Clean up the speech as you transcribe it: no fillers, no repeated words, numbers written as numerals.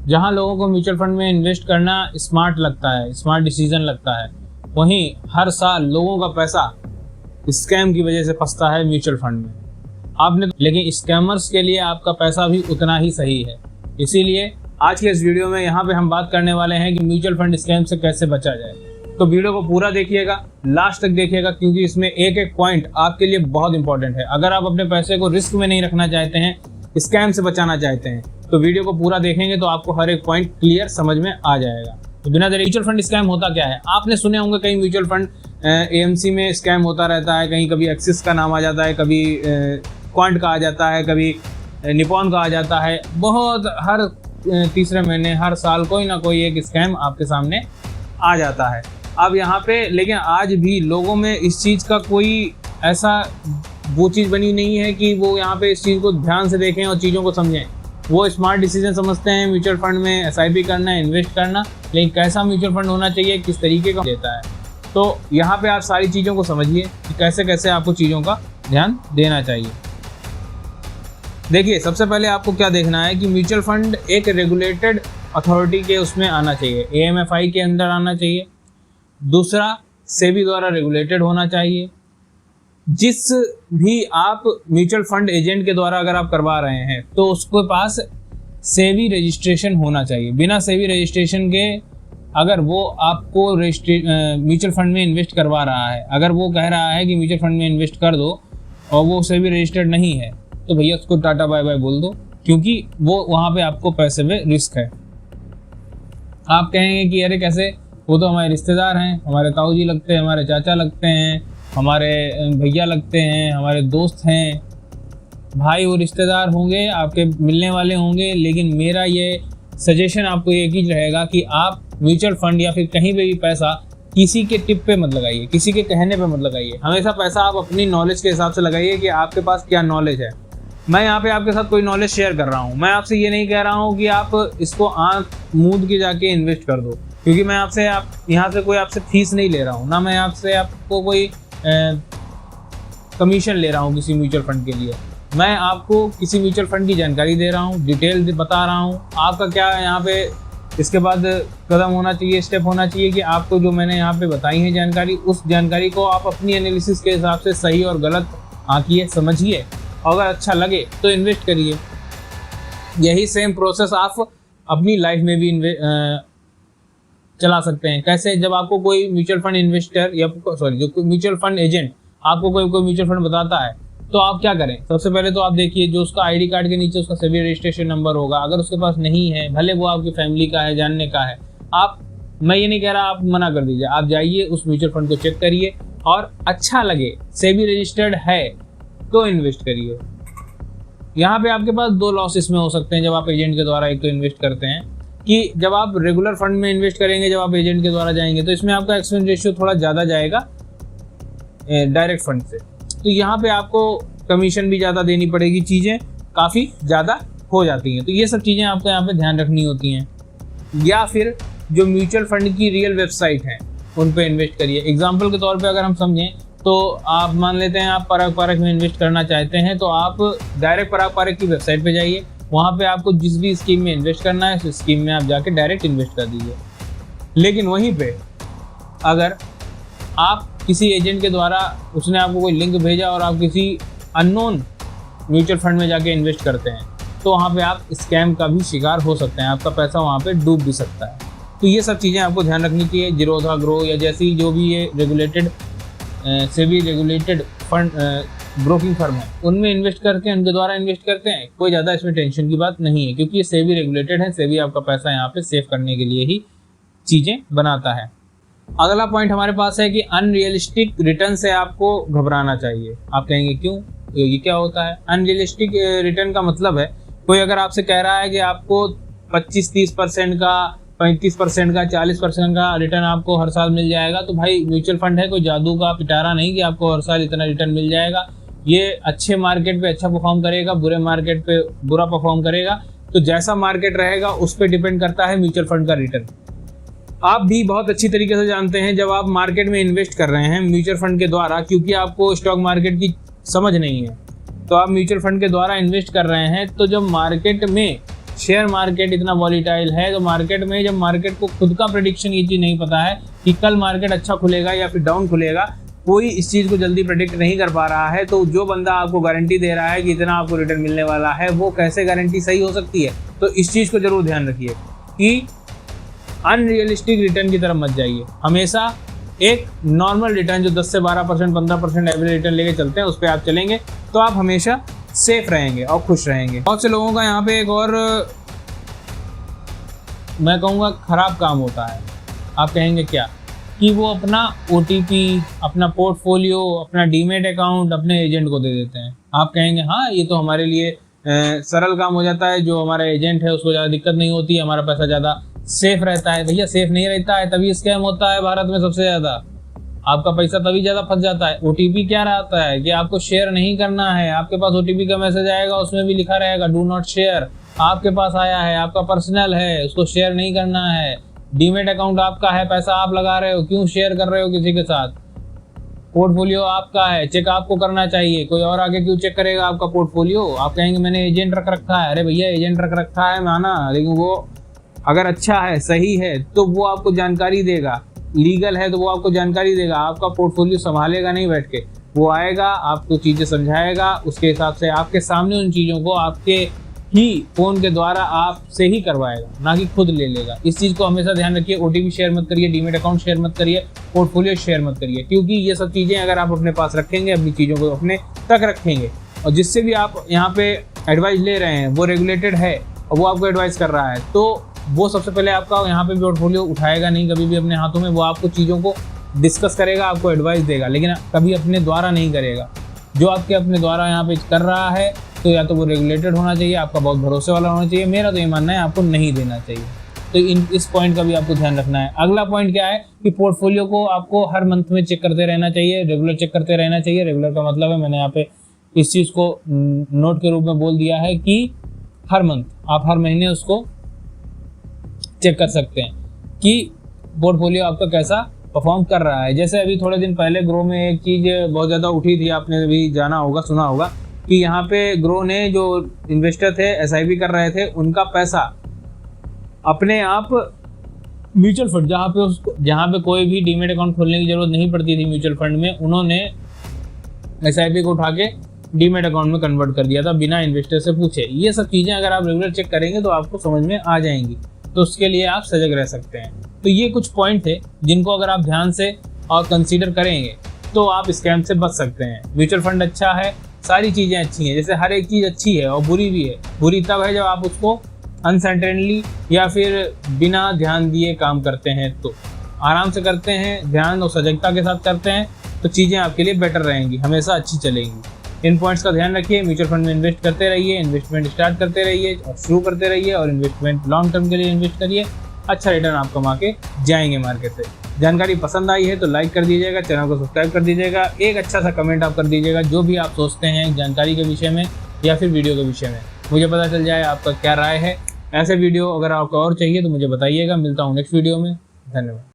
जहां लोगों को म्यूचुअल फंड में इन्वेस्ट करना स्मार्ट लगता है, स्मार्ट डिसीजन लगता है, वहीं हर साल लोगों का पैसा स्कैम की वजह से फंसता है म्यूचुअल फंड में। लेकिन स्कैमर्स के लिए आपका पैसा भी उतना ही सही है। इसीलिए आज के इस वीडियो में यहाँ पे हम बात करने वाले हैं कि म्यूचुअल फंड स्कैम से कैसे बचा जाए। तो वीडियो को पूरा देखिएगा, लास्ट तक देखिएगा, क्योंकि इसमें एक एक पॉइंट आपके लिए बहुत इंपॉर्टेंट है। अगर आप अपने पैसे को रिस्क में नहीं रखना चाहते हैं, स्कैम से बचाना चाहते हैं, तो वीडियो को पूरा देखेंगे तो आपको हर एक पॉइंट क्लियर समझ में आ जाएगा। तो बिना देरी, म्यूचुअल फंड स्कैम होता क्या है? आपने सुने होंगे कहीं म्यूचुअल फंड एएमसी में स्कैम होता रहता है, कहीं कभी एक्सिस का नाम आ जाता है, कभी क्वांट का आ जाता है, कभी निपॉन का आ जाता है। बहुत हर तीसरे महीने, हर साल कोई ना कोई एक स्कैम आपके सामने आ जाता है। अब यहाँ पे लेकिन आज भी लोगों में इस चीज़ का कोई ऐसा वो चीज़ बनी नहीं है कि वो यहाँ पे इस चीज़ को ध्यान से देखें और चीज़ों को समझें। वो स्मार्ट डिसीजन समझते हैं म्यूचुअल फंड में एसआईपी करना है, इन्वेस्ट करना, लेकिन कैसा म्यूचुअल फंड होना चाहिए, किस तरीके का देता है। तो यहाँ पे आप सारी चीज़ों को समझिए कि कैसे कैसे आपको चीज़ों का ध्यान देना चाहिए। देखिए, सबसे पहले आपको क्या देखना है कि म्यूचुअल फंड एक रेगुलेटेड अथॉरिटी के उसमें आना चाहिए, एएमएफआई के अंदर आना चाहिए। दूसरा, सेबी द्वारा रेगुलेटेड होना चाहिए। जिस भी आप म्यूचुअल फंड एजेंट के द्वारा अगर आप करवा रहे हैं तो उसके पास सेबी रजिस्ट्रेशन होना चाहिए। बिना सेबी रजिस्ट्रेशन के अगर वो आपको म्यूचुअल फंड में इन्वेस्ट करवा रहा है, अगर वो कह रहा है कि म्यूचुअल फंड में इन्वेस्ट कर दो और वो सेबी रजिस्टर्ड नहीं है, तो भैया उसको टाटा बाय बाय बोल दो, क्योंकि वो वहाँ पे आपको पैसे में रिस्क है। आप कहेंगे कि अरे कैसे, वो तो हमारे रिश्तेदार हैं, हमारे ताऊ जी लगते हैं, हमारे चाचा लगते हैं, हमारे भैया लगते हैं, हमारे दोस्त हैं। भाई, वो रिश्तेदार होंगे, आपके मिलने वाले होंगे, लेकिन मेरा ये सजेशन आपको एक ही रहेगा कि आप म्यूचुअल फंड या फिर कहीं पे भी पैसा किसी के टिप पे मत लगाइए, किसी के कहने पे मत लगाइए। हमेशा पैसा आप अपनी नॉलेज के हिसाब से लगाइए कि आपके पास क्या नॉलेज है। मैं यहाँ पे आपके साथ कोई नॉलेज शेयर कर रहा हूँ। मैं आपसे ये नहीं कह रहा हूँ कि आप इसको आंख मूंद के जाके इन्वेस्ट कर दो, क्योंकि मैं आपसे यहाँ से कोई आपसे फीस नहीं ले रहा हूँ, ना मैं आपसे आपको कोई कमीशन ले रहा हूँ किसी म्यूचुअल फंड के लिए। मैं आपको किसी म्यूचुअल फंड की जानकारी दे रहा हूँ, डिटेल बता रहा हूँ। आपका क्या यहाँ पे इसके बाद कदम होना चाहिए, स्टेप होना चाहिए कि आपको जो मैंने यहाँ पे बताई है जानकारी, उस जानकारी को आप अपनी एनालिसिस के हिसाब से सही और गलत आंकिए, समझिए, और अगर अच्छा लगे तो इन्वेस्ट करिए। यही सेम प्रोसेस आप अपनी लाइफ में भी चला सकते हैं। कैसे? जब आपको कोई म्यूचुअल फंड इन्वेस्टर या जो म्यूचुअल फंड एजेंट आपको कोई म्यूचुअल फंड बताता है, तो आप क्या करें? सबसे पहले तो आप देखिए, जो उसका आईडी कार्ड के नीचे उसका सेबी रजिस्ट्रेशन नंबर होगा, अगर उसके पास नहीं है, भले वो आपकी फैमिली का है, जानने का है, मैं ये नहीं कह रहा आप मना कर दीजिए, आप जाइए उस म्यूचुअल फंड को चेक करिए और अच्छा लगे, सेबी रजिस्टर्ड है तो इन्वेस्ट करिए। यहाँ पे आपके पास दो लॉसेस में हो सकते हैं जब आप एजेंट के द्वारा एक तो इन्वेस्ट करते हैं, कि जब आप रेगुलर फंड में इन्वेस्ट करेंगे, जब आप एजेंट के द्वारा जाएंगे तो इसमें आपका एक्सपेंस रेशियो थोड़ा ज़्यादा जाएगा डायरेक्ट फंड से, तो यहाँ पे आपको कमीशन भी ज़्यादा देनी पड़ेगी, चीज़ें काफ़ी ज़्यादा हो जाती हैं। तो ये सब चीज़ें आपको यहाँ पे ध्यान रखनी होती हैं। या फिर जो म्यूचुअल फंड की रियल वेबसाइट हैं उन पे इन्वेस्ट करिए। एग्जाम्पल के तौर पे अगर हम समझें तो आप मान लेते हैं आप पराग पारक में इन्वेस्ट करना चाहते हैं, तो आप डायरेक्ट पराग पारक की वेबसाइट पे जाइए, वहाँ पे आपको जिस भी स्कीम में इन्वेस्ट करना है उस स्कीम में आप जाके डायरेक्ट इन्वेस्ट कर दीजिए। लेकिन वहीं पे अगर आप किसी एजेंट के द्वारा, उसने आपको कोई लिंक भेजा और आप किसी अननोन म्यूचुअल फंड में जाके इन्वेस्ट करते हैं, तो वहाँ पे आप स्कैम का भी शिकार हो सकते हैं, आपका पैसा वहाँ पे डूब भी सकता है। तो ये सब चीज़ें आपको ध्यान रखनी चाहिए। जीरोधा ग्रो या जैसी जो भी ये regulated SEBI regulated fund broking firm है, उनमें इन्वेस्ट करके उनके द्वारा इन्वेस्ट करते हैं, कोई ज़्यादा इसमें टेंशन की बात नहीं है, क्योंकि ये सेबी रेगुलेटेड है। सेबी आपका पैसा यहाँ पे सेव करने के लिए ही चीज़ें बनाता है। अगला पॉइंट हमारे पास है कि अनरियलिस्टिक रिटर्न से आपको घबराना चाहिए। आप कहेंगे क्यों, ये क्या होता है? अनरियलिस्टिक रिटर्न का मतलब है, कोई अगर आपसे कह रहा है कि आपको 25-30% का, 35% का, 40% का रिटर्न आपको हर साल मिल जाएगा, तो भाई म्यूचुअल फंड है, कोई जादू का पिटारा नहीं कि आपको हर साल इतना रिटर्न मिल जाएगा। ये अच्छे मार्केट पे अच्छा परफॉर्म करेगा, बुरे मार्केट पे बुरा परफॉर्म करेगा। तो जैसा मार्केट रहेगा उस पर डिपेंड करता है म्यूचुअल फंड का रिटर्न। आप भी बहुत अच्छी तरीके से जानते हैं, जब आप मार्केट में इन्वेस्ट कर रहे हैं म्यूचुअल फंड के द्वारा, क्योंकि आपको स्टॉक मार्केट की समझ नहीं है, तो आप म्यूचुअल फंड के द्वारा इन्वेस्ट कर रहे हैं, तो जब मार्केट में शेयर मार्केट इतना वॉलीटाइल है, तो मार्केट में जब मार्केट को खुद का प्रेडिक्शन ये चीज़ नहीं पता है कि कल मार्केट अच्छा खुलेगा या फिर डाउन खुलेगा, कोई इस चीज़ को जल्दी प्रेडिक्ट नहीं कर पा रहा है, तो जो बंदा आपको गारंटी दे रहा है कि इतना आपको रिटर्न मिलने वाला है, वो कैसे गारंटी सही हो सकती है। तो इस चीज़ को जरूर ध्यान रखिए कि अनरियलिस्टिक रिटर्न की तरफ मत जाइए। हमेशा एक नॉर्मल रिटर्न जो 10 से 12%, 15% एवरेज रिटर्न लेके चलते हैं, उस पर आप चलेंगे तो आप हमेशा सेफ रहेंगे और खुश रहेंगे। बहुत से लोगों का यहाँ पे एक और मैं कहूँगा ख़राब काम होता है। आप कहेंगे क्या? कि वो अपना OTP, अपना पोर्टफोलियो, अपना डीमेट अकाउंट अपने एजेंट को दे देते हैं। आप कहेंगे हाँ, ये तो हमारे लिए सरल काम हो जाता है, जो हमारा एजेंट है उसको ज़्यादा दिक्कत नहीं होती है, हमारा पैसा ज़्यादा सेफ रहता है। भैया सेफ नहीं रहता है, तभी स्कैम होता है भारत में सबसे ज़्यादा। आपका पैसा तभी ज़्यादा फंस जाता है। OTP क्या रहता है कि आपको शेयर नहीं करना है। आपके पास OTP का मैसेज आएगा, उसमें भी लिखा रहेगा डू नॉट शेयर। आपके पास आया है, आपका पर्सनल है, उसको शेयर नहीं करना है। डीमेट अकाउंट आपका है, पैसा आप लगा रहे हो, क्यों शेयर कर रहे हो किसी के साथ? पोर्टफोलियो आपका है, चेक आपको करना चाहिए, कोई और आगे क्यों चेक करेगा आपका पोर्टफोलियो? आप कहेंगे मैंने एजेंट रख रखा है। अरे भैया एजेंट रख रखा है माना, लेकिन वो अगर अच्छा है, सही है, तो वो आपको जानकारी देगा। लीगल है तो वो आपको जानकारी देगा। आपका पोर्टफोलियो संभालेगा नहीं बैठ के, वो आएगा, आपको चीज़ें समझाएगा, उसके हिसाब से आपके सामने उन चीज़ों को आपके ही फ़ोन के द्वारा आपसे ही करवाएगा, ना कि खुद ले लेगा। इस चीज़ को हमेशा ध्यान रखिए। OTP शेयर मत करिए, डीमेट अकाउंट शेयर मत करिए, पोर्टफोलियो शेयर मत करिए, क्योंकि ये सब चीज़ें अगर आप अपने पास रखेंगे, अपनी चीज़ों को अपने तक रखेंगे, और जिससे भी आप यहाँ पे एडवाइस ले रहे हैं वो रेगुलेटेड है और वो आपको एडवाइस कर रहा है, तो वो सबसे पहले आपका यहाँ पे पोर्टफोलियो उठाएगा नहीं कभी भी अपने हाथों में। वो आपको चीज़ों को डिस्कस करेगा, आपको एडवाइस देगा, लेकिन कभी अपने द्वारा नहीं करेगा। जो आपके अपने द्वारा यहाँ पे कर रहा है, तो या तो वो रेगुलेटेड होना चाहिए, आपका बहुत भरोसे वाला होना चाहिए। मेरा तो ये मानना है आपको नहीं देना चाहिए। तो इस पॉइंट का भी आपको ध्यान रखना है। अगला पॉइंट क्या है कि पोर्टफोलियो को आपको हर मंथ में चेक करते रहना चाहिए, रेगुलर चेक करते रहना चाहिए। रेगुलर का मतलब है, मैंने यहाँ पे इस चीज़ को नोट के रूप में बोल दिया है कि हर मंथ, आप हर महीने उसको चेक कर सकते हैं कि पोर्टफोलियो आपका कैसा परफॉर्म कर रहा है। जैसे अभी थोड़े दिन पहले ग्रो में एक चीज़ बहुत ज़्यादा उठी थी, आपने भी जाना होगा, सुना होगा कि यहाँ पे ग्रो ने जो इन्वेस्टर थे, SIP कर रहे थे, उनका पैसा अपने आप म्यूचुअल फंड, जहाँ पे कोई भी डीमेट अकाउंट खोलने की जरूरत नहीं पड़ती थी म्यूचुअल फंड में, उन्होंने SIP को उठा के डीमेट अकाउंट में कन्वर्ट कर दिया था बिना इन्वेस्टर से पूछे। ये सब चीज़ें अगर आप रेगुलर चेक करेंगे तो आपको समझ में आ जाएंगी, तो उसके लिए आप सजग रह सकते हैं। तो ये कुछ पॉइंट थे जिनको अगर आप ध्यान से और कंसीडर करेंगे तो आप स्कैम से बच सकते हैं। म्यूचुअल फंड अच्छा है, सारी चीज़ें अच्छी हैं, जैसे हर एक चीज़ अच्छी है और बुरी भी है। बुरी तब है जब आप उसको अनसर्टेनली या फिर बिना ध्यान दिए काम करते हैं। तो आराम से करते हैं, ध्यान और सजगता के साथ करते हैं, तो चीज़ें आपके लिए बेटर रहेंगी, हमेशा अच्छी चलेंगी। इन पॉइंट्स का ध्यान रखिए। म्यूचुअल फंड में इन्वेस्ट करते रहिए, इन्वेस्टमेंट स्टार्ट करते रहिए और शुरू करते रहिए, और इन्वेस्टमेंट लॉन्ग टर्म के लिए इन्वेस्ट करिए। अच्छा रिटर्न आप कमा के जाएंगे मार्केट से। जानकारी पसंद आई है तो लाइक कर दीजिएगा, चैनल को सब्सक्राइब कर दीजिएगा, एक अच्छा सा कमेंट आप कर दीजिएगा जो भी आप सोचते हैं जानकारी के विषय में या फिर वीडियो के विषय में, मुझे पता चल जाए आपका क्या राय है। ऐसे वीडियो अगर आपको और चाहिए तो मुझे बताइएगा। मिलता हूँ नेक्स्ट वीडियो में। धन्यवाद।